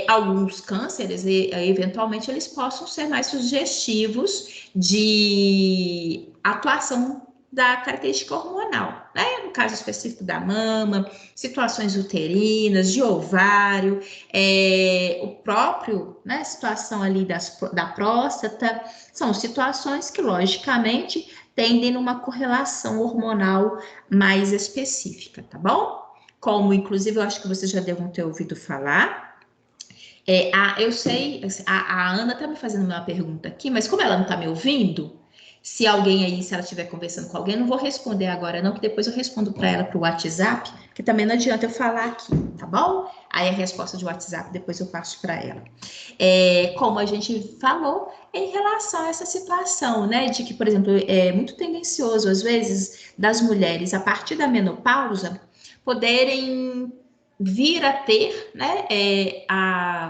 Alguns cânceres, eventualmente, eles possam ser mais sugestivos de atuação da característica hormonal, né? No caso específico da mama, situações uterinas, de ovário, o próprio, né, situação ali da próstata, são situações que, logicamente, tendem numa correlação hormonal mais específica, tá bom? Como, inclusive, eu acho que vocês já devem ter ouvido falar. Eu sei, a Ana está me fazendo uma pergunta aqui, mas como ela não está me ouvindo, se alguém aí, se ela estiver conversando com alguém, eu não vou responder agora não, que depois eu respondo para ela para o WhatsApp, que também não adianta eu falar aqui, tá bom? Aí a resposta de WhatsApp depois eu passo para ela. Como a gente falou, em relação a essa situação, né, de que, por exemplo, é muito tendencioso, às vezes, das mulheres, a partir da menopausa, poderem vir a ter, né,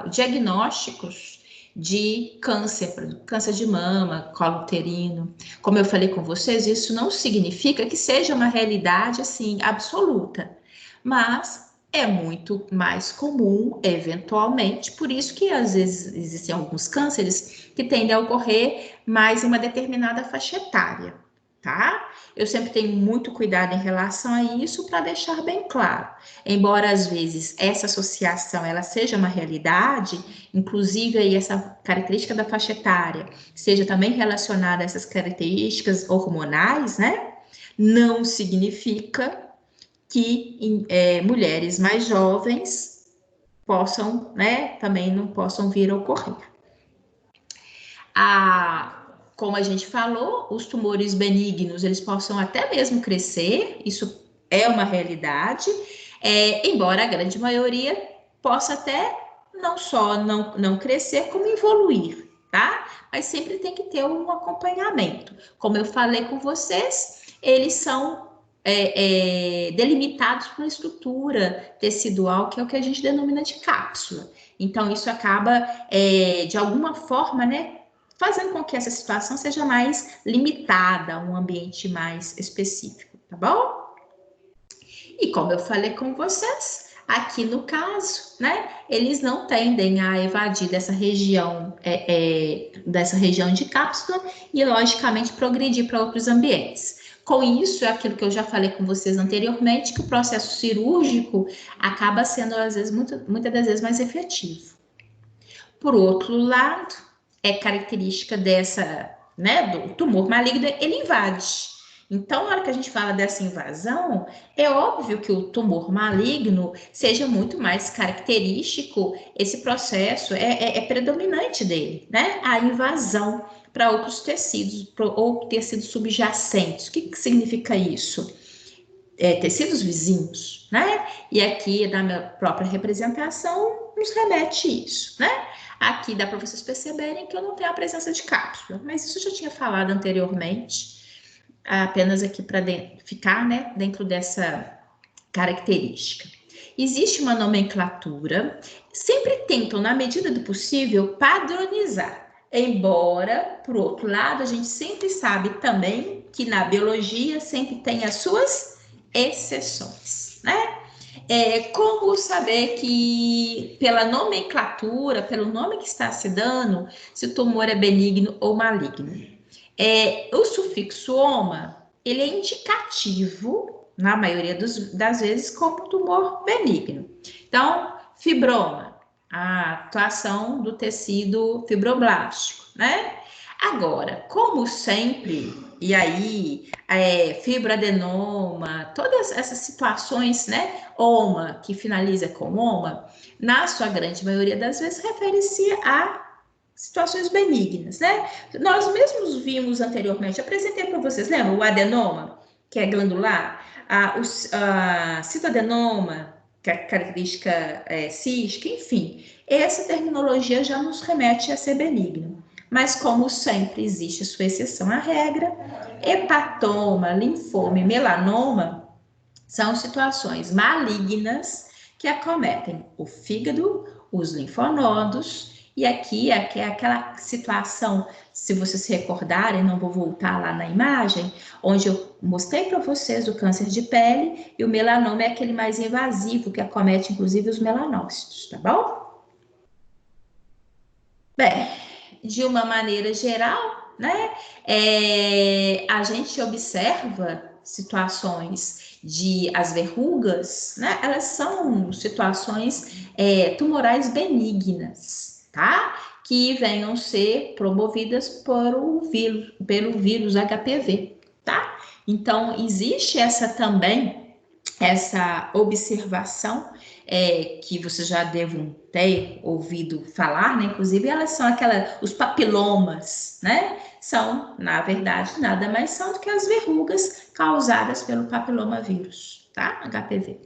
diagnósticos de câncer, câncer de mama, colo uterino. Como eu falei com vocês, isso não significa que seja uma realidade, assim, absoluta, mas é muito mais comum, eventualmente, por isso que, às vezes, existem alguns cânceres que tendem a ocorrer mais em uma determinada faixa etária, tá? Eu sempre tenho muito cuidado em relação a isso para deixar bem claro. Embora, às vezes, essa associação ela seja uma realidade, inclusive aí essa característica da faixa etária seja também relacionada a essas características hormonais, né? Não significa que mulheres mais jovens possam, né, também não possam vir a ocorrer. Como a gente falou, os tumores benignos, eles possam até mesmo crescer, isso é uma realidade, embora a grande maioria possa até não só não crescer, como evoluir, tá? Mas sempre tem que ter um acompanhamento. Como eu falei com vocês, eles são delimitados por uma estrutura tecidual, que é o que a gente denomina de cápsula. Então, isso acaba, de alguma forma, né, fazendo com que essa situação seja mais limitada, um ambiente mais específico, tá bom? E como eu falei com vocês, aqui no caso, né, eles não tendem a evadir dessa região de cápsula e, logicamente, progredir para outros ambientes. Com isso, é aquilo que eu já falei com vocês anteriormente, que o processo cirúrgico acaba sendo, às vezes, muitas das vezes, mais efetivo. Por outro lado, é característica do tumor maligno, ele invade. Então, na hora que a gente fala dessa invasão, é óbvio que o tumor maligno seja muito mais característico, esse processo é predominante dele, né? A invasão para outros tecidos, ou tecidos subjacentes. O que significa isso? Tecidos vizinhos, né? E aqui, da minha própria representação, nos remete isso, né? Aqui dá para vocês perceberem que eu não tenho a presença de cápsula, mas isso eu já tinha falado anteriormente, apenas aqui para ficar, né, dentro dessa característica. Existe uma nomenclatura, sempre tentam, na medida do possível, padronizar. Embora, por outro lado, a gente sempre sabe também que na biologia sempre tem as suas exceções, né? Como saber que, pela nomenclatura, pelo nome que está se dando, se o tumor é benigno ou maligno? O sufixo oma, ele é indicativo, na maioria das vezes, como tumor benigno. Então, fibroma, a atuação do tecido fibroblástico, né? Agora, como sempre, e aí, fibroadenoma, todas essas situações, né? Oma, que finaliza com oma, na sua grande maioria das vezes, refere-se a situações benignas, né? Nós mesmos vimos anteriormente, apresentei para vocês, lembra? O adenoma, que é glandular, a citoadenoma, que é característica cística, enfim. Essa terminologia já nos remete a ser benigno. Mas, como sempre, existe sua exceção à regra, hepatoma, linfoma e melanoma são situações malignas que acometem o fígado, os linfonodos, e aqui é aquela situação, se vocês se recordarem, não vou voltar lá na imagem, onde eu mostrei para vocês o câncer de pele, e o melanoma é aquele mais invasivo, que acomete inclusive os melanócitos, tá bom? Bem, de uma maneira geral, né, a gente observa situações de as verrugas, né, elas são situações tumorais benignas, tá? Que venham ser promovidas pelo vírus HPV, tá? Então, existe essa observação que vocês já devem ter ouvido falar, né? Inclusive, elas são os papilomas, né? São, na verdade, nada mais são do que as verrugas causadas pelo papilomavírus, tá? HPV.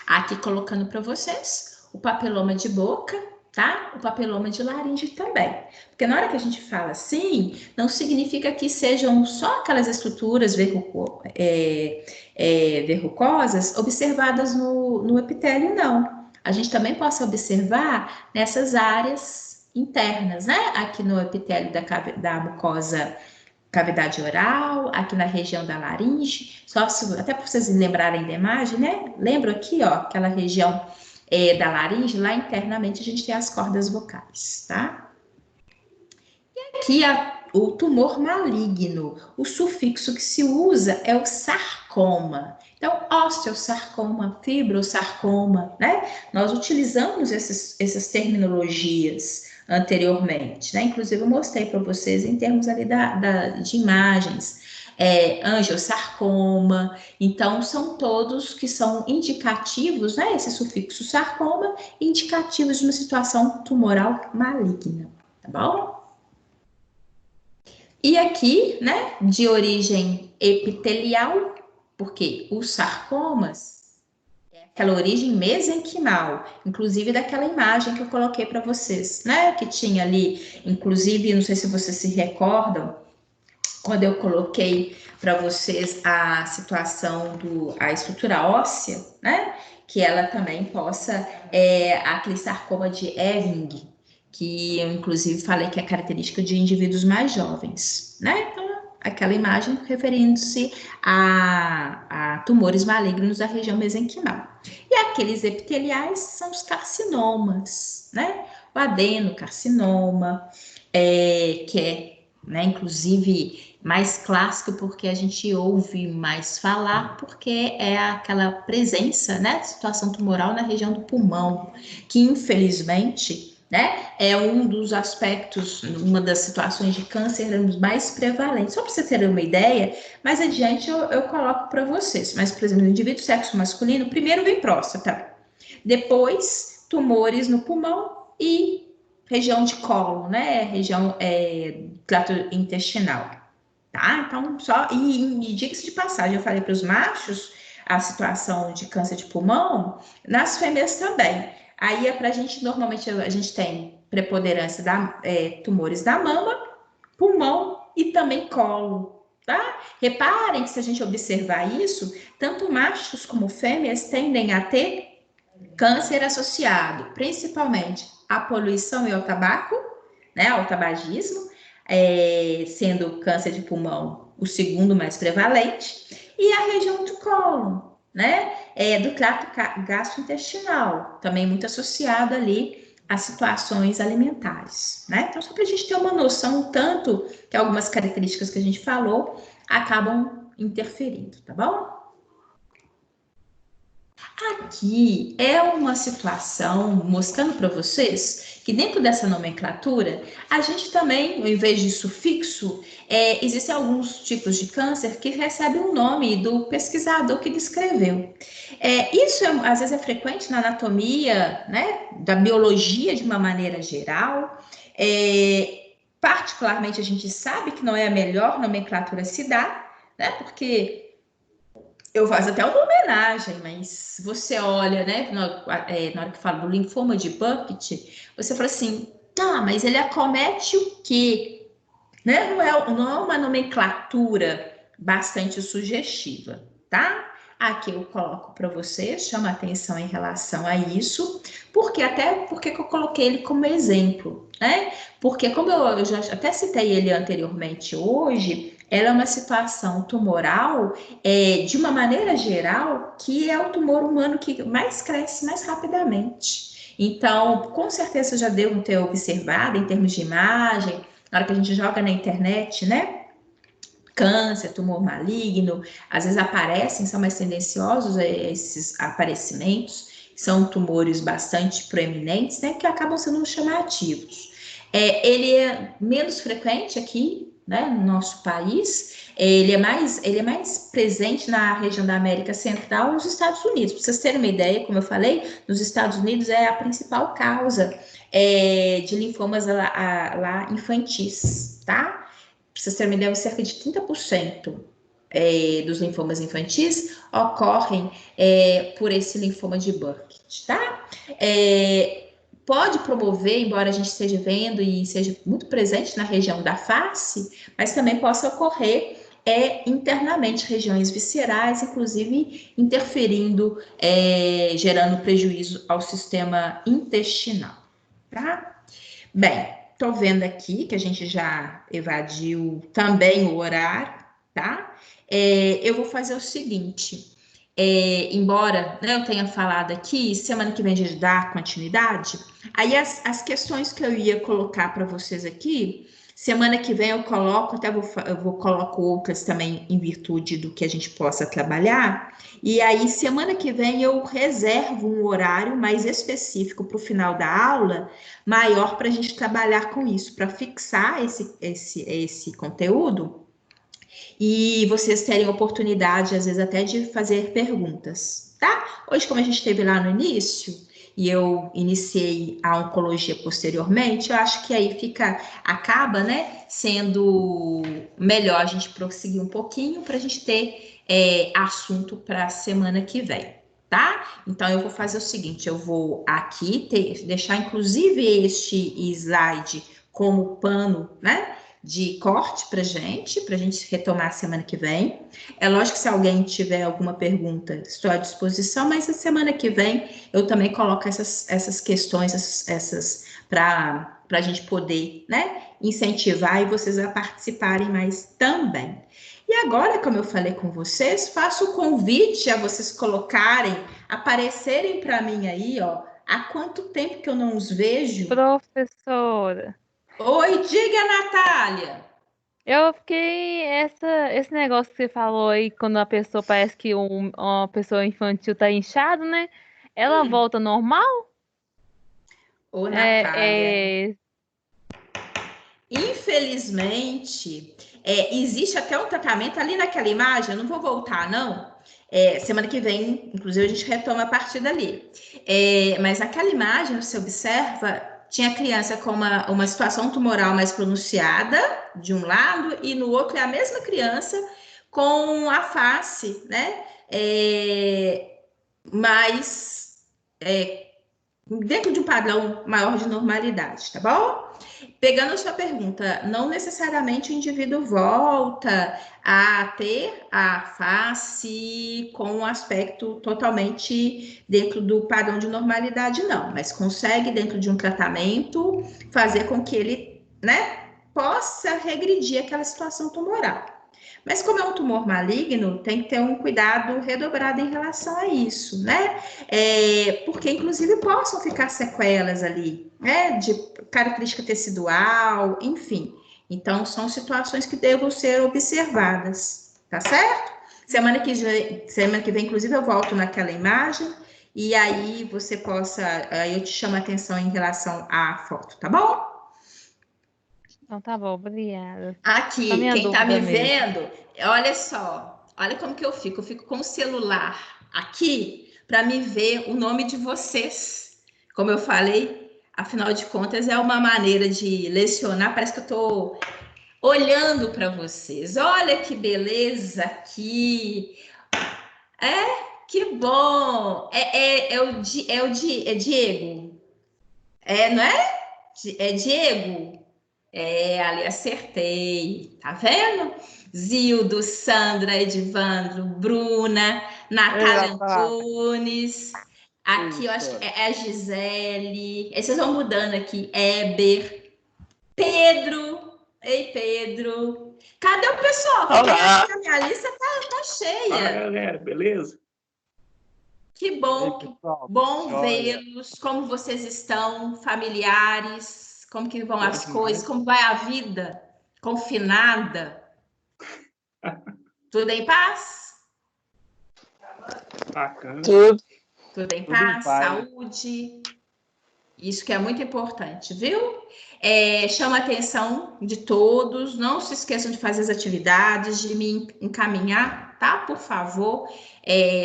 Aqui colocando para vocês o papiloma de boca, tá? O papiloma de laringe também. Porque na hora que a gente fala assim, não significa que sejam só aquelas estruturas verrucosas observadas no epitélio, não. A gente também possa observar nessas áreas internas, né? Aqui no epitélio da mucosa cavidade oral, aqui na região da laringe, até para vocês lembrarem da imagem, né? Lembro aqui, ó, aquela região da laringe, lá internamente a gente tem as cordas vocais, tá? E aqui o tumor maligno, o sufixo que se usa é o sarcoma. Então, osteosarcoma, fibrosarcoma, né? Nós utilizamos essas terminologias anteriormente, né? Inclusive, eu mostrei para vocês em termos ali de imagens. Angiosarcoma, então são todos que são indicativos, né? Esse sufixo sarcoma, indicativos de uma situação tumoral maligna, tá bom? E aqui, né, de origem epitelial, porque os sarcomas é aquela origem mesenquimal, inclusive daquela imagem que eu coloquei para vocês, né? Que tinha ali, inclusive, não sei se vocês se recordam, quando eu coloquei para vocês a situação a estrutura óssea, né? Que ela também possa, aquele sarcoma de Ewing, que eu inclusive falei que é característica de indivíduos mais jovens, né? Então, aquela imagem referindo-se a tumores malignos da região mesenquimal. E aqueles epiteliais são os carcinomas, né? O adenocarcinoma, que é, né, inclusive mais clássico porque a gente ouve mais falar, porque é aquela presença, né, de situação tumoral na região do pulmão, que infelizmente, né, é um dos aspectos, uma das situações de câncer mais prevalentes. Só para você ter uma ideia, mais adiante eu coloco para vocês. Mas, por exemplo, no indivíduo sexo masculino, primeiro vem próstata, depois tumores no pulmão e região de cólon, né, região trato intestinal. Tá? Então, e diga-se de passagem, eu falei para os machos a situação de câncer de pulmão, nas fêmeas também. Aí normalmente a gente tem preponderância tumores da mama, pulmão e também colo, tá? Reparem que se a gente observar isso, tanto machos como fêmeas tendem a ter câncer associado, principalmente à poluição e ao tabaco, né? Ao tabagismo, sendo o câncer de pulmão o segundo mais prevalente, e a região do cólon, né? Do trato gastrointestinal, também muito associado ali a situações alimentares, né? Então, só para a gente ter uma noção, tanto que algumas características que a gente falou acabam interferindo, tá bom? Aqui é uma situação mostrando para vocês que dentro dessa nomenclatura, a gente também, ao invés de sufixo, existem alguns tipos de câncer que recebem o nome do pesquisador que descreveu. Isso às vezes é frequente na anatomia, né, da biologia de uma maneira geral. Particularmente, a gente sabe que não é a melhor nomenclatura a se dar, né, porque eu faço até uma homenagem, mas você olha, né, na hora que fala do linfoma de Burkitt, você fala assim, tá, mas ele acomete o quê? Né? Não é uma nomenclatura bastante sugestiva, tá? Aqui eu coloco para você, chama atenção em relação a isso, porque eu coloquei ele como exemplo, né? Porque como eu já até citei ele anteriormente hoje, ela é uma situação tumoral, de uma maneira geral, que é o tumor humano que mais cresce mais rapidamente. Então, com certeza já devo ter observado em termos de imagem, na hora que a gente joga na internet, né? Câncer, tumor maligno, às vezes aparecem, são mais tendenciosos esses aparecimentos, são tumores bastante proeminentes, né? Que acabam sendo chamativos. Ele é menos frequente aqui, né? No nosso país. Ele é mais presente na região da América Central e nos Estados Unidos. Para vocês terem uma ideia, como eu falei, nos Estados Unidos é a principal causa de linfomas lá infantis, tá? Para vocês terem uma ideia, cerca de 30% dos linfomas infantis ocorrem por esse linfoma de Burkitt, tá? Pode promover, embora a gente esteja vendo e seja muito presente na região da face, mas também possa ocorrer internamente, regiões viscerais, inclusive interferindo, gerando prejuízo ao sistema intestinal, tá? Bem, tô vendo aqui que a gente já evadiu também o horário, tá? Eu vou fazer o seguinte, embora, né, eu tenha falado aqui, semana que vem a gente dá continuidade, aí as questões que eu ia colocar para vocês aqui, semana que vem eu coloco, coloco outras também em virtude do que a gente possa trabalhar, e aí semana que vem eu reservo um horário mais específico para o final da aula, maior para a gente trabalhar com isso, para fixar esse conteúdo e vocês terem oportunidade, às vezes, até de fazer perguntas, tá? Hoje, como a gente teve lá no início, e eu iniciei a oncologia posteriormente, eu acho que aí acaba, né, sendo melhor a gente prosseguir um pouquinho para a gente ter assunto para a semana que vem, tá? Então, eu vou fazer o seguinte, eu vou aqui deixar, inclusive, este slide como pano, né, de corte para gente retomar semana que vem. É lógico que se alguém tiver alguma pergunta, estou à disposição, mas a semana que vem eu também coloco essas questões, para a gente poder, né, incentivar e vocês a participarem mais também. E agora, como eu falei com vocês, faço o convite a vocês aparecerem para mim aí, ó, há quanto tempo que eu não os vejo? Professora. Oi, diga, Natália. Eu fiquei, esse negócio que você falou aí, quando a pessoa parece que uma pessoa infantil tá inchado, né? Ela volta normal? Ô, Natália. Infelizmente, existe até um tratamento ali naquela imagem, eu não vou voltar, não. Semana que vem, inclusive, a gente retoma a partir dali. Mas naquela imagem, você observa, tinha criança com uma situação tumoral mais pronunciada, de um lado, e no outro é a mesma criança com a face, né? Mais dentro de um padrão maior de normalidade, tá bom? Pegando a sua pergunta, não necessariamente o indivíduo volta a ter a face com um aspecto totalmente dentro do padrão de normalidade, não, mas consegue, dentro de um tratamento, fazer com que ele, né, possa regredir aquela situação tumoral. Mas como é um tumor maligno, tem que ter um cuidado redobrado em relação a isso, né? Porque, inclusive, possam ficar sequelas ali, né? De característica tecidual, enfim. Então, são situações que devem ser observadas, tá certo? Semana que vem, inclusive, eu volto naquela imagem e aí eu te chamo a atenção em relação à foto, tá bom? Então tá bom, obrigada. Aqui, A minha quem tá me dúvida mesmo. vendo, olha só, olha como que eu fico com o celular aqui para me ver o nome de vocês. Como eu falei, afinal de contas, é uma maneira de lecionar, parece que eu tô olhando para vocês. Olha que beleza aqui. Que bom. É Diego. Não é? É Diego? Ali acertei. Tá vendo? Zildo, Sandra, Edivandro, Bruna, Natália Antunes. Aqui eu acho que é a Gisele. Aí vocês vão mudando aqui. Éber. Pedro. Ei, Pedro. Cadê o pessoal? Que Olá. a minha lista tá cheia. Fala, galera, beleza? Que bom, Ei, pessoal, bom joia. vê-los. Como vocês estão, familiares? Como que vão Bom as demais. coisas? Como vai a vida? Confinada? Tudo em paz? Bacana. Tudo em Tudo em paz? paz. Saúde? Isso que é muito importante, viu? Chama a atenção de todos. Não se esqueçam de fazer as atividades, de me encaminhar, tá? Por favor.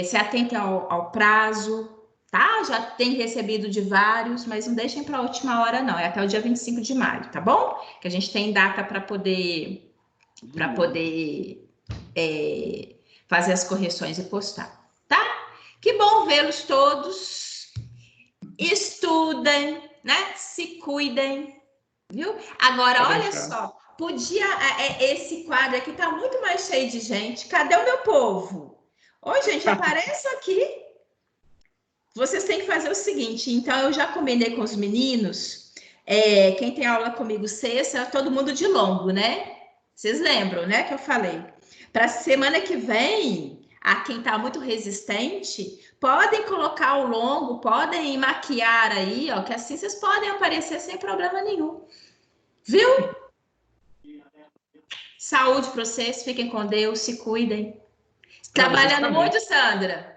Se atentem ao prazo, tá? Já tem recebido de vários, mas não deixem para a última hora, não. É até o dia 25 de maio, tá bom? Que a gente tem data para poder fazer as correções e postar, tá? Que bom vê-los todos. Estudem, né? Se cuidem, viu? Agora, Pode olha deixar. só, esse quadro aqui tá muito mais cheio de gente. Cadê o meu povo? Oi, gente, apareça aqui. Vocês têm que fazer o seguinte, então eu já combinei com os meninos, quem tem aula comigo sexta, é todo mundo de longo, né? Vocês lembram, né, que eu falei? Para semana que vem, a quem está muito resistente, podem colocar o longo, podem maquiar aí, ó, que assim vocês podem aparecer sem problema nenhum. Viu? Saúde para vocês, fiquem com Deus, se cuidem. Trabalhando muito, Sandra?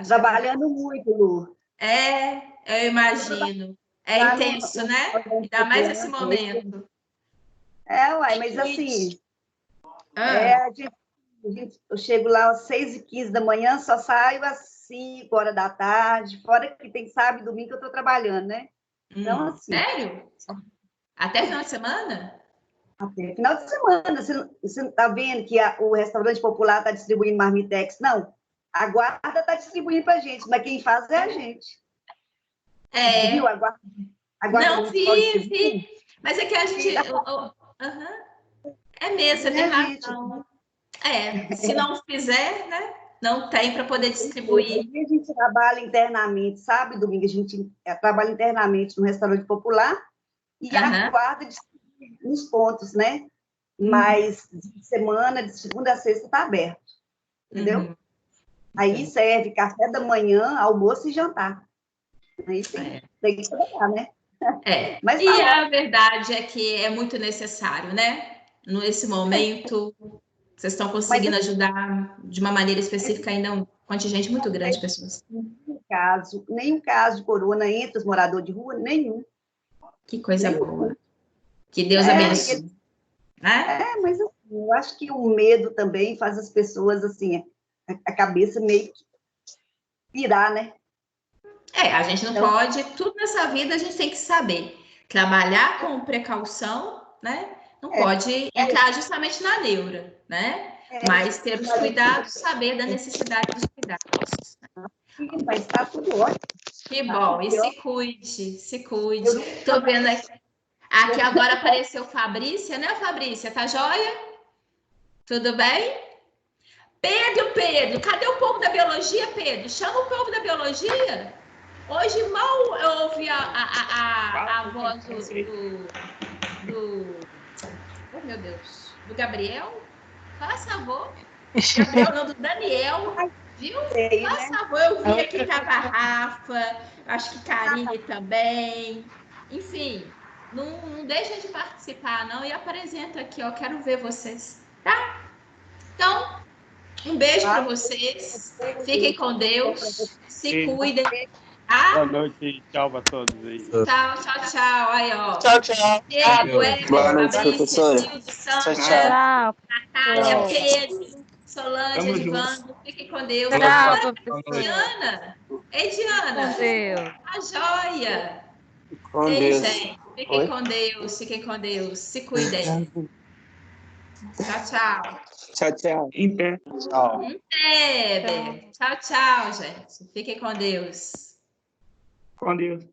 Trabalhando muito, Lu. Eu imagino. É intenso, né? Ainda mais esse momento. Uai, mas assim, eu chego lá às 6h15 da manhã, só saio às 5 horas da tarde, fora que tem sábado e domingo que eu estou trabalhando, né? Então, assim. Sério? Até final de semana? Até final de semana. Você não está vendo que o restaurante popular está distribuindo marmitex? Não. A guarda está distribuindo para a gente, mas quem faz é a gente. Viu? A guarda não, vi. Mas é que a gente... É mesmo, você tem razão. Se não fizer, né? Não tem para poder distribuir. A gente trabalha internamente, sabe, Domingo? A gente trabalha internamente no restaurante popular e a guarda distribui nos pontos, né? Mas de semana, de segunda a sexta, está aberto. Entendeu? Aí serve café da manhã, almoço e jantar. Aí tem que trabalhar, né? Mas e a verdade é que é muito necessário, né? Nesse momento, vocês estão conseguindo ajudar de uma maneira específica ainda um contingente muito grande de pessoas. Nenhum caso de corona entre os moradores de rua, nenhum. Que coisa boa. Que Deus abençoe. Mas assim, eu acho que o medo também faz as pessoas, assim, a cabeça meio que virar, né? A gente não pode, tudo nessa vida a gente tem que saber. Trabalhar com precaução, né? Não pode entrar justamente na neura, né? Mas ter os cuidados, saber da necessidade dos cuidados. Sim, mas está tudo ótimo. Que bom, e se cuide. Estou vendo aqui agora apareceu Fabrícia, né, Fabrícia? Tá joia? Tudo bem? Pedro, cadê o povo da biologia, Pedro? Chama o povo da biologia. Hoje mal eu ouvi a voz do Oh, meu Deus. Do Gabriel? Faz favor. Gabriel, não, do Daniel. Viu? Faz favor, eu vi aqui que tava a Rafa, acho que Karine também. Enfim, não deixa de participar, não. E apresenta aqui, ó. Quero ver vocês, tá? Então, um beijo para vocês. Fiquem com Deus. Se cuidem. Boa noite, tchau para todos aí. Tchau. Aí, ó. Tchau. Diego, Ever, Boa noite, Fabrício, professora. Silvio, Sandra, Tchau. Natália, Tchau. Pedro, Solange, Tamo Edivando. Fiquem com Deus. Tchau, professora. Diana. Ei, Diana. Com Deus. A joia. Com Ei, Deus. gente. Fiquem com Deus. Fiquem com Deus. Se cuidem. Tchau. Tchau. Tchau. Tchau, gente. Fiquem com Deus. Com Deus.